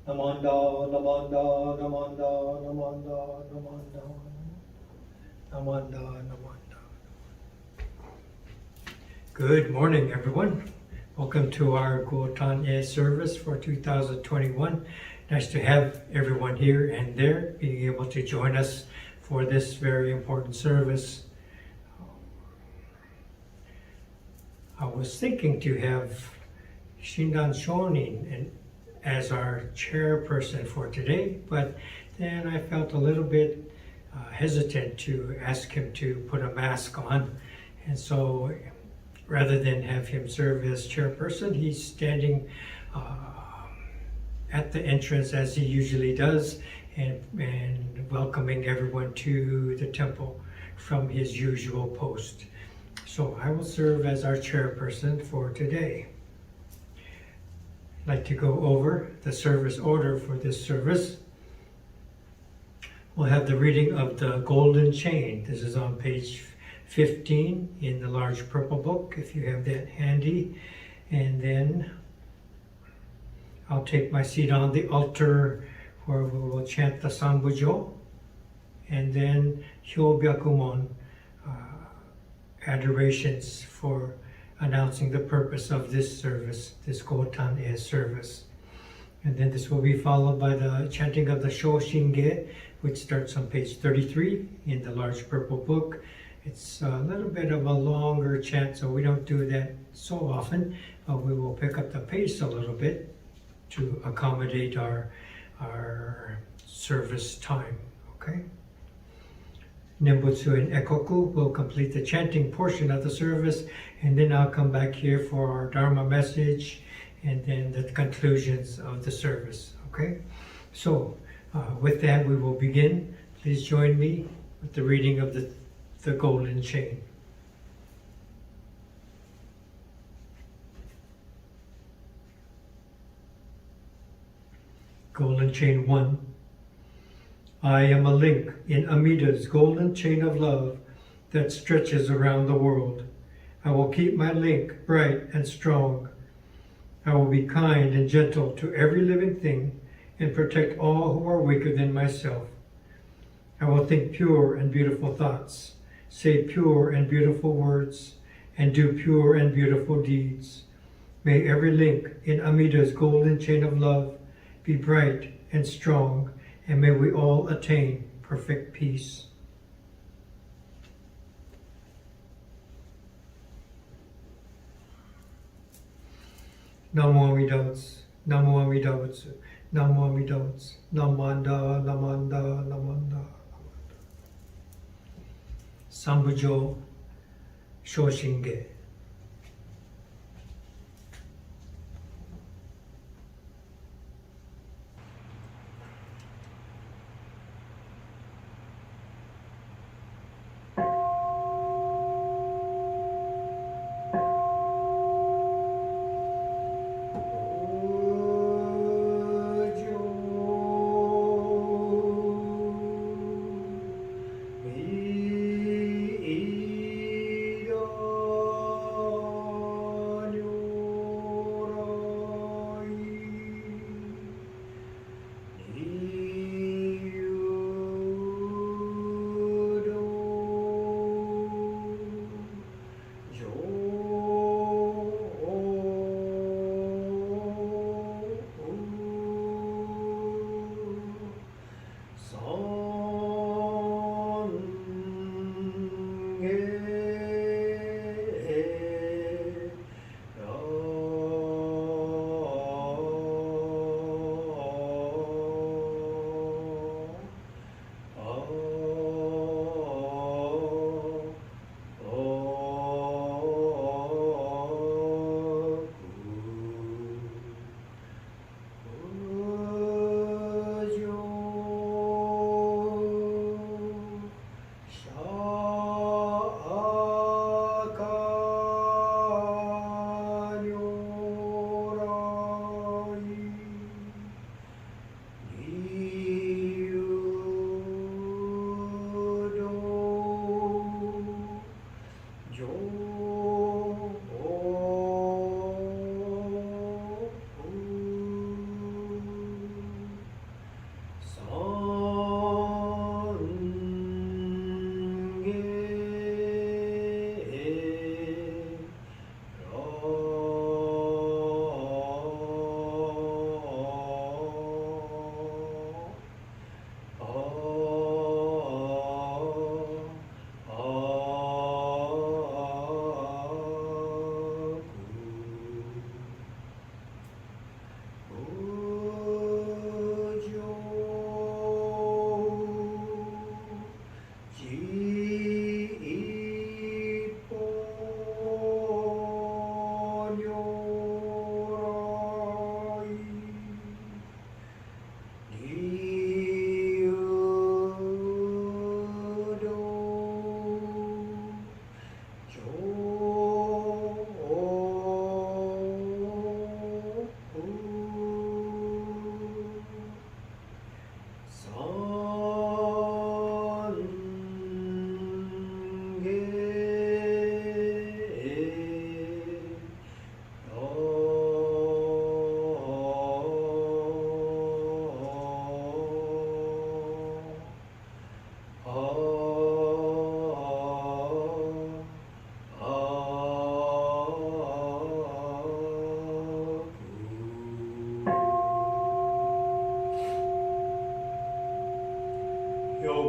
Namanda, Namanda, Namanda, Namanda, Namanda, Namanda, Namanda. Good morning, everyone. Welcome to our Gotan E Service for 2021. Nice to have everyone here and there being able to join us for this very important service. I was thinking to have Shinran Shonin as our chairperson for today, but then I felt a little bit hesitant to ask him to put a mask on, and so rather than have him serve as chairperson, he's standing at the entrance as he usually does and welcoming everyone to the temple from his usual post. So I will serve as our chairperson for today. I'd like to go over the service order for this service. We'll have the reading of the Golden Chain. This is on page 15 in the large purple book, if you have that handy. And then I'll take my seat on the altar where we will chant the Sambujo. And then Hyobyakumon, adorations for announcing the purpose of this service, this Gotan E Service. And then this will be followed by the chanting of the Shoshinge, which starts on page 33 in the large purple book. It's a little bit of a longer chant, so we don't do that so often, but we will pick up the pace a little bit to accommodate our service time, okay? Nembutsu and Ekoku will complete the chanting portion of the service, and then I'll come back here for our Dharma message and then the conclusions of the service, okay? So with that, we will begin. Please join me with the reading of the Golden Chain. Golden Chain 1. I am a link in Amida's golden chain of love that stretches around the world. I will keep my link bright and strong. I will be kind and gentle to every living thing and protect all who are weaker than myself. I will think pure and beautiful thoughts, say pure and beautiful words, and do pure and beautiful deeds. May every link in Amida's golden chain of love be bright and strong, and may we all attain perfect peace. NAMO AMIDA BUTSU, NAMO AMIDA BUTSU, NAMO AMIDA BUTSU, Namanda, Namanda, Namanda. Sambujo Shoshinge.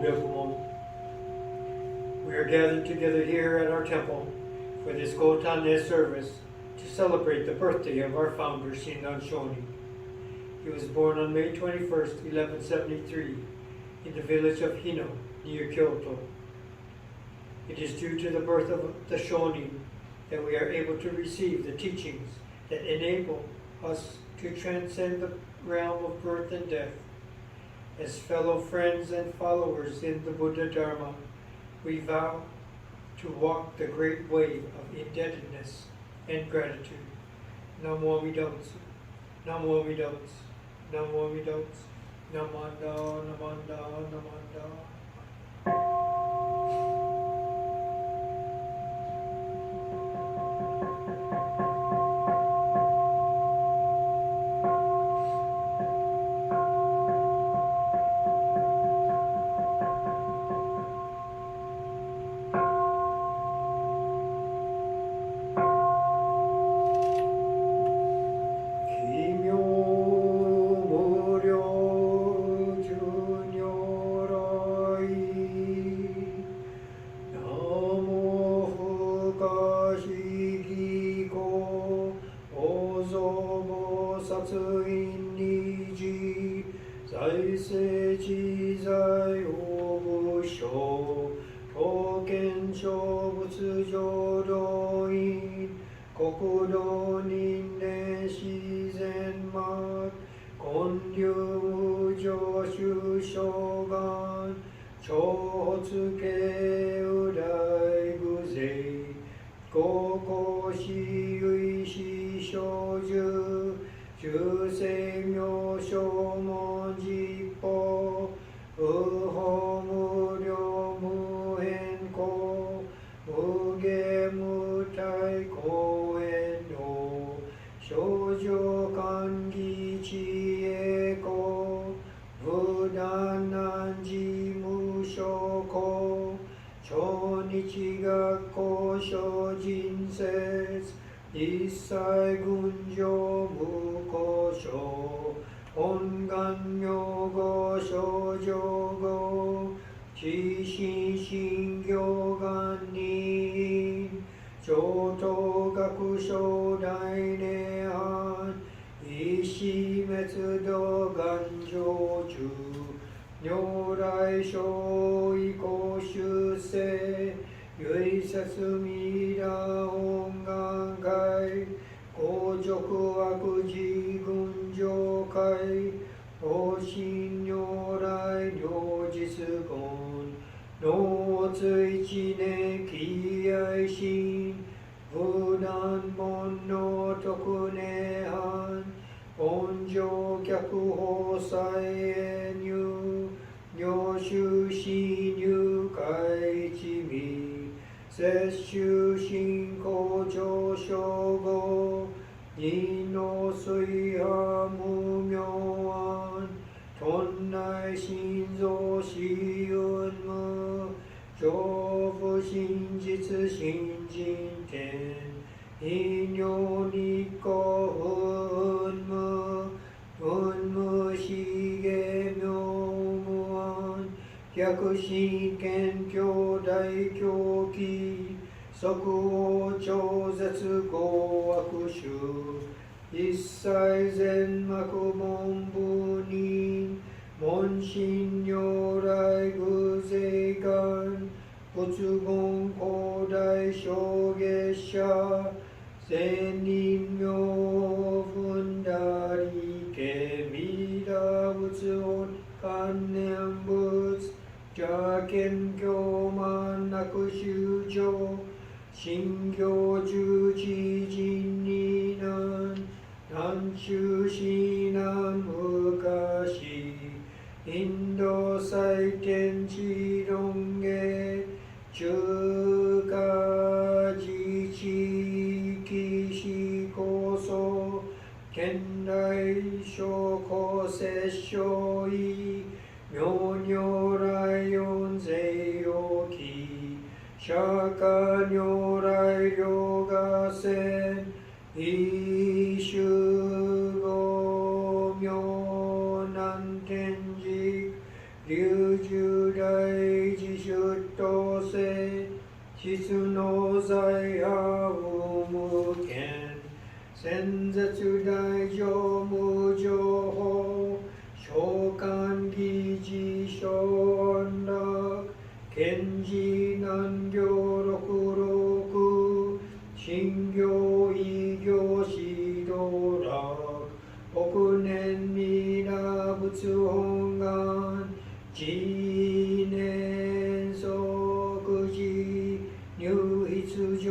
Hyobyakumon. We are gathered together here at our temple for this Gotan E Service to celebrate the birthday of our founder, Shinran Shonin. He was born on May 21st, 1173, in the village of Hino, near Kyoto. It is due to the birth of the Shonin that we are able to receive the teachings that enable us to transcend the realm of birth and death. As fellow friends and followers in the Buddha-Dharma, we vow to walk the great way of indebtedness and gratitude. NAMO AMIDA BUTSU, NAMO AMIDA BUTSU, NAMO AMIDA BUTSU, Namanda, Namanda, Namanda. 流十大自主等性質の在派無無限先絶大乗無情報召喚議事承諾賢治難行六六信行異行指導楽北年皆仏本願自念即時入筆上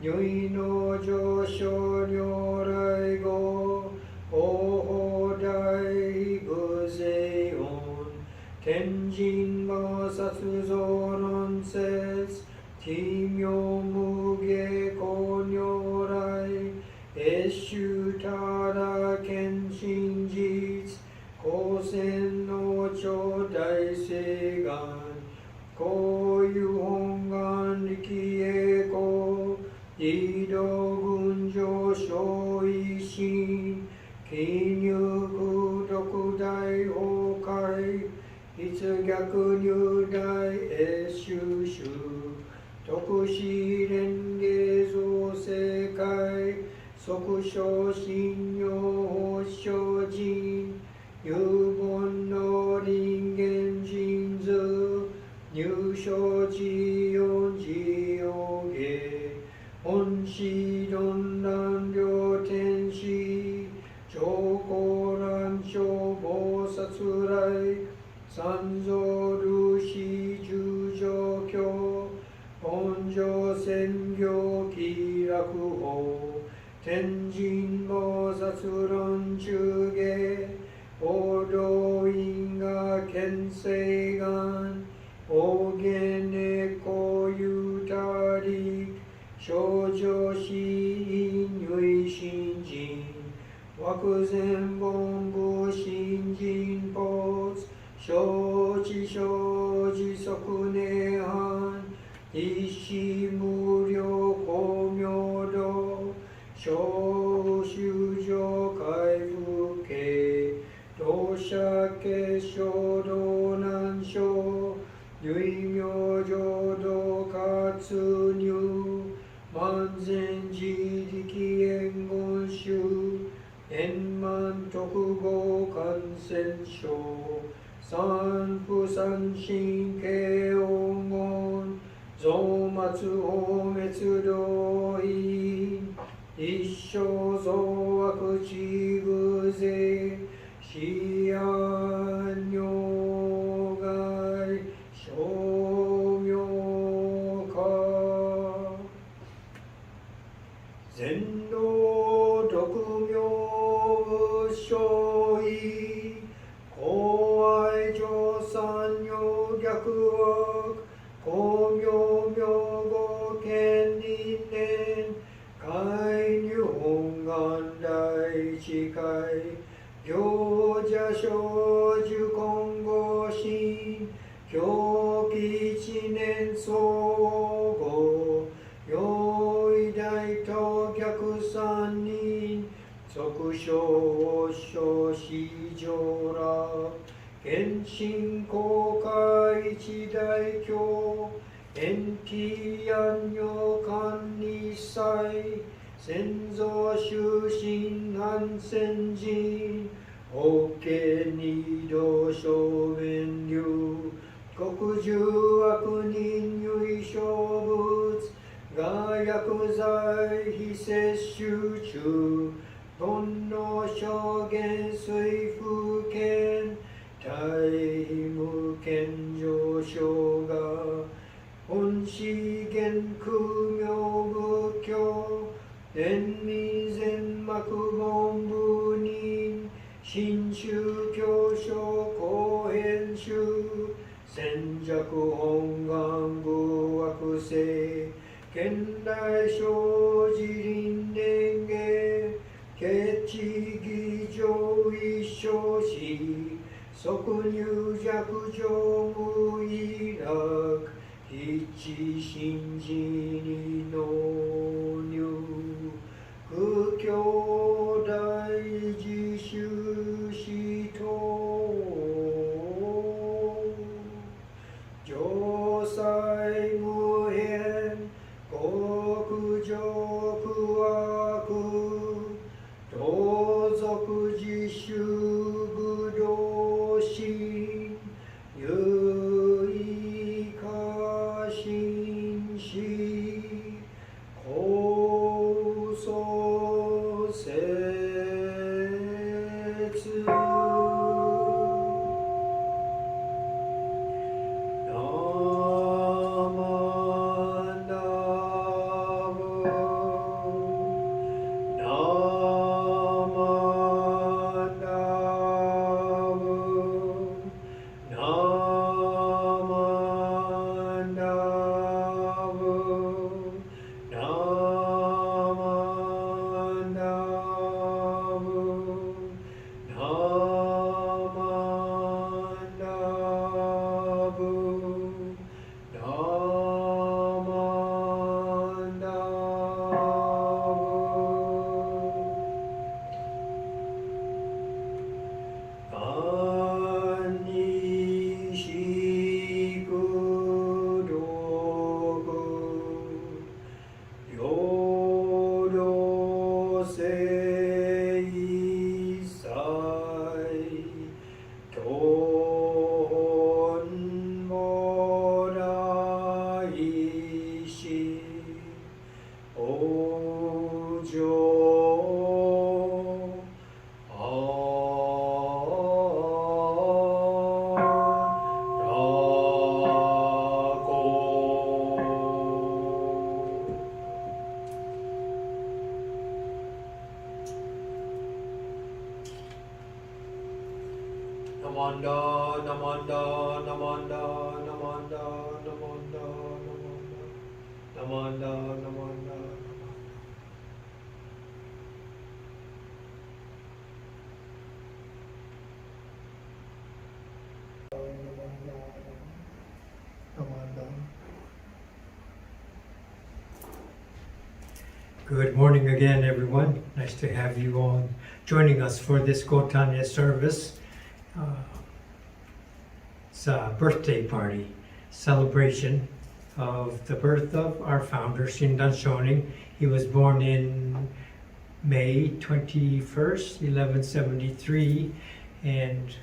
如意の上昇如来語法大偶然音天神摩薩造論説奇妙無下公如来越衆ただ見真実光線の頂大誓願こういう本願力栄光自動群上昇維新記入独大崩壊立逆入大越衆衆特使連芸造世界即昇信用精進有本の人間人図入所自用自用芸本師論断両天使上皇乱唱菩薩来三蔵ルシ十条教本上専業気楽法天神菩薩論中下報道因果見誓願大言猫ゆたり少女死因唯信心惑前本部信心没承知承知即涅槃一子無量光明道小修上回復系同社結晶道難所唯名浄土活入万全自力援言集円満特合感染症三不三神慶音言増末法滅道因一生増悪地偶税死安如害称名化全能独名仏性意公愛上三女逆悪公明明語権理念海入本願大智慧行者少女今後心狂気一年相互用意大と逆三人即小小市上ら献身公開一大教延期安女官二祭先祖終身反戦人法華二道正面流国十悪人唯小仏我薬剤非摂取中煩悩証言水風見大無見上昇が本資源空明仏教天民全幕本部人新宗教書公編集戦弱本願具惑星現代生じ輪年芸決知義上一生死即入弱上無意楽一致信心の入苦境大 大自修士と Good morning again, everyone. Nice to have you all joining us for this Gotan E Service. It's a birthday party celebration of the birth of our founder, Shinran Shonin. He was born in May 21st, 1173, and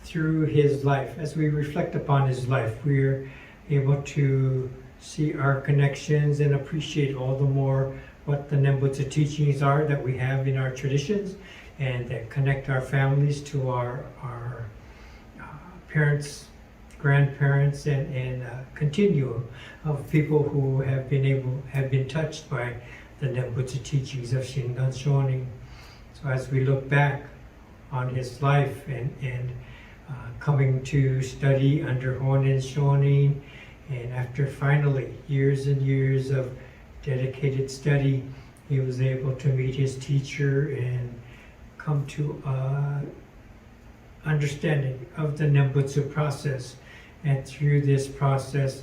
through his life, as we reflect upon his life, we're able to see our connections and appreciate all the more what the Nembutsu teachings are that we have in our traditions and that connect our families to our parents, grandparents, and continuum of people who have been touched by the Nembutsu teachings of Shinran Shonin. So as we look back on his life and coming to study under Honen Shonin, and after finally years and years of dedicated study, he was able to meet his teacher and come to understanding of the Nembutsu process. And through this process,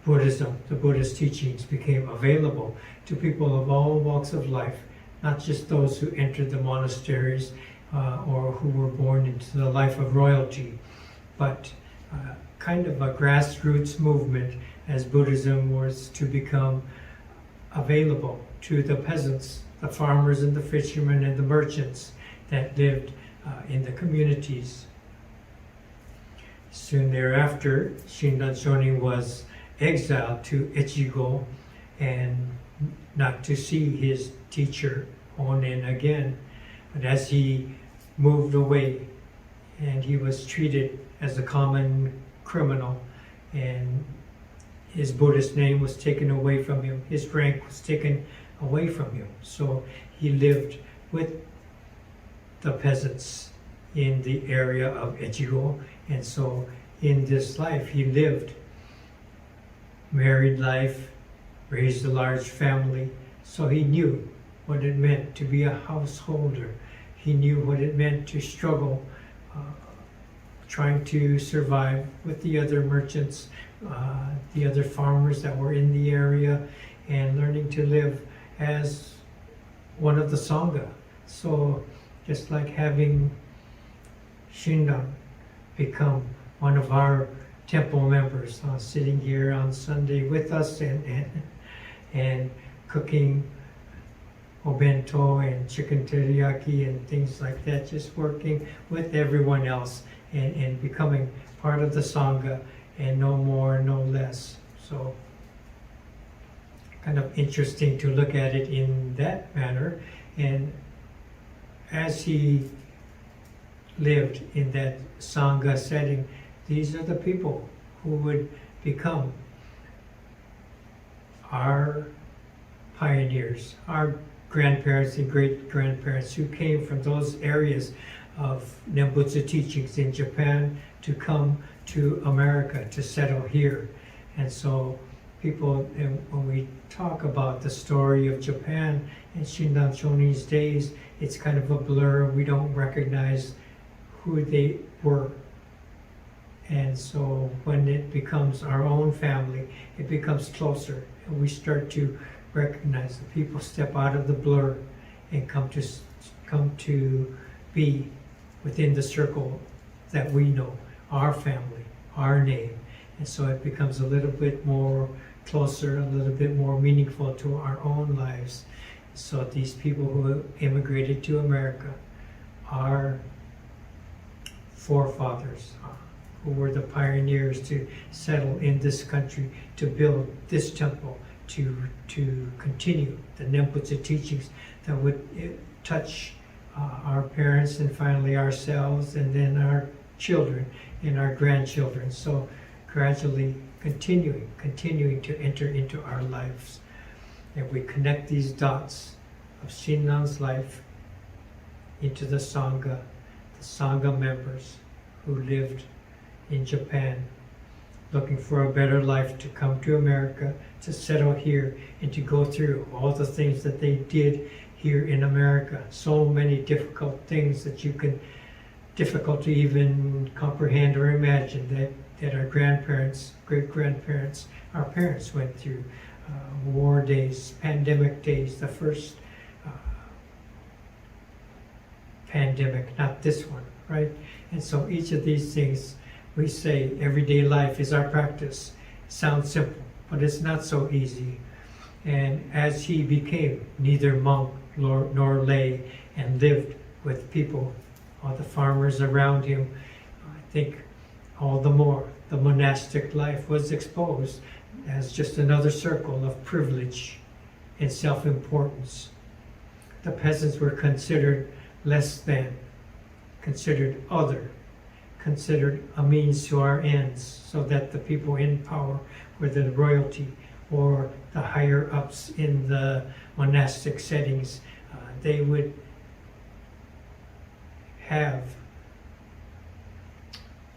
Buddhism, the Buddhist teachings, became available to people of all walks of life, not just those who entered the monasteries or who were born into the life of royalty, but kind of a grassroots movement as Buddhism was to become available to the peasants, the farmers and the fishermen and the merchants that lived in the communities. Soon thereafter, Shinran Shonin was exiled to Echigo and not to see his teacher Honen again. But as he moved away and he was treated as a common criminal, and his Buddhist name was taken away from him, his rank was taken away from him. So he lived with the peasants in the area of Echigo, and so in this life he lived married life, raised a large family, so he knew what it meant to be a householder. He knew what it meant to struggle trying to survive with the other merchants, the other farmers that were in the area, and learning to live as one of the Sangha. So just like having Shinran become one of our temple members, sitting here on Sunday with us and cooking obento and chicken teriyaki and things like that, just working with everyone else and becoming part of the Sangha, and no more, no less. So kind of interesting to look at it in that manner. And as he lived in that Sangha setting, these are the people who would become our pioneers, our grandparents and great-grandparents who came from those areas of Nembutsu teachings in Japan to come to America, to settle here. And so people, when we talk about the story of Japan in Shinran Shonin's days, it's kind of a blur. We don't recognize who they were. And so when it becomes our own family, it becomes closer. And we start to recognize the people step out of the blur and come to be within the circle that we know, our family, our name. And so it becomes a little bit more closer, a little bit more meaningful to our own lives. So these people who immigrated to America, our forefathers, who were the pioneers to settle in this country, to build this temple, to continue the Nembutsu teachings that would touch our parents and finally ourselves and then our children and our grandchildren. So gradually continuing to enter into our lives. And we connect these dots of Shinran's life into the Sangha members who lived in Japan, looking for a better life, to come to America, to settle here, and to go through all the things that they did here in America. So many difficult things that difficult to even comprehend or imagine that our grandparents, great-grandparents, our parents went through. War days, pandemic days, the first pandemic, not this one, right? And so each of these things, we say everyday life is our practice. Sounds simple, but it's not so easy. And as he became neither monk nor lay and lived with people, all the farmers around him, I think all the more the monastic life was exposed as just another circle of privilege and self-importance. The peasants were considered less than, considered other, considered a means to our ends, so that the people in power, whether the royalty or the higher ups in the monastic settings, they would have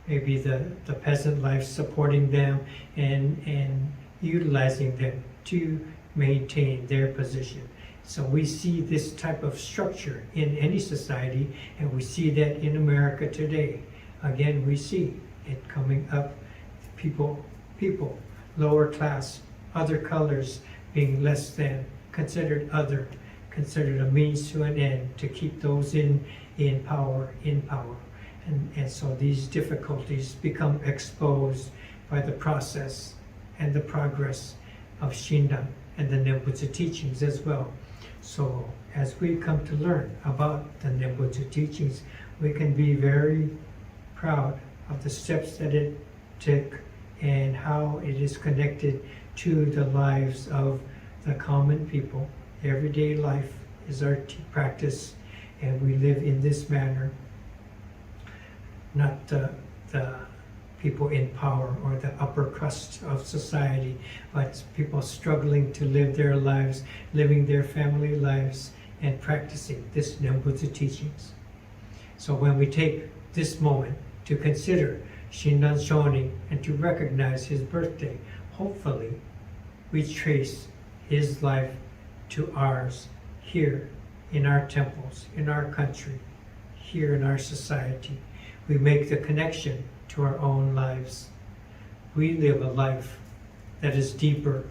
maybe the peasant life supporting them and utilizing them to maintain their position. So we see this type of structure in any society, and we see that in America today. Again, we see it coming up, people, lower class, other colors being less than, considered other, considered a means to an end to keep those in power. And so these difficulties become exposed by the process and the progress of Shinran and the Nembutsu teachings as well. So as we come to learn about the Nembutsu teachings, we can be very proud of the steps that it took and how it is connected to the lives of the common people. Everyday life is our practice, and we live in this manner. Not the people in power or the upper crust of society, but people struggling to live their lives, living their family lives, and practicing this Nembutsu teachings. So when we take this moment to consider Shinran Shonin and to recognize his birthday, hopefully we trace his life to ours here in our temples, in our country, here in our society. We make the connection to our own lives. We live a life that is deeper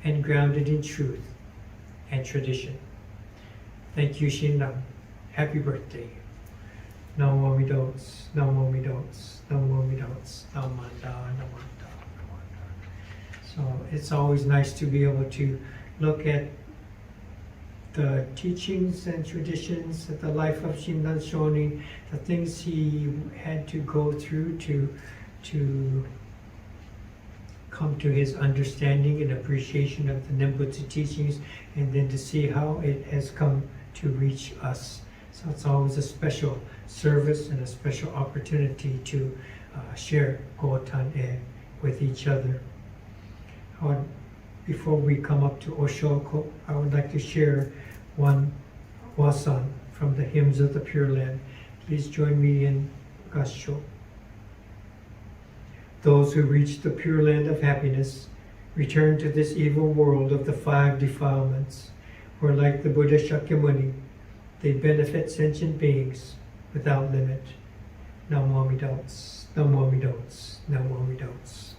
and grounded in truth and tradition. Thank you, Shinran. Happy birthday. NAMO AMIDA BUTSU, NAMO AMIDA BUTSU, NAMO AMIDA BUTSU, Namanda, Namanda, Namanda. So it's always nice to be able to look at the teachings and traditions of the life of Shinran Shonin, the things he had to go through to come to his understanding and appreciation of the Nembutsu teachings, and then to see how it has come to reach us. So it's always a special service and a special opportunity to share Gotan E with each other. Before we come up to Oshoko, I would like to share one wasan from the Hymns of the Pure Land. Please join me in Gassho. Those who reach the Pure Land of happiness return to this evil world of the 5 defilements, where like the Buddha Shakyamuni, they benefit sentient beings without limit. Namo Amida Butsu, Namo Amida Butsu, Namo Amida Butsu.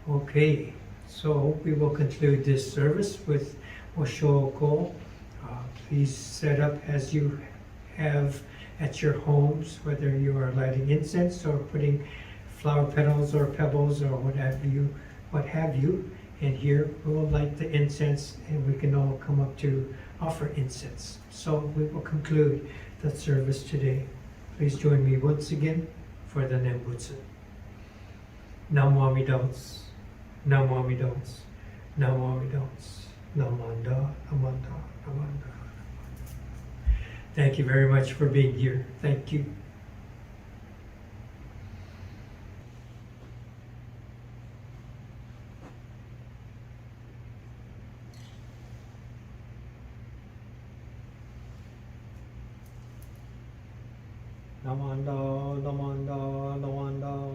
Okay, so we will conclude this service with Oshoko. Please set up as you have at your homes, whether you are lighting incense or putting flower petals or pebbles or what have you. And here we will light the incense, and we can all come up to offer incense. So we will conclude the service today. Please join me once again for the Nembutsu. Namo Amida Butsu, Namo Amida Butsu, Namo Amida Butsu, Namanda, Namanda, Namanda. Thank you very much for being here. Thank you. Namanda, Namanda, Namanda.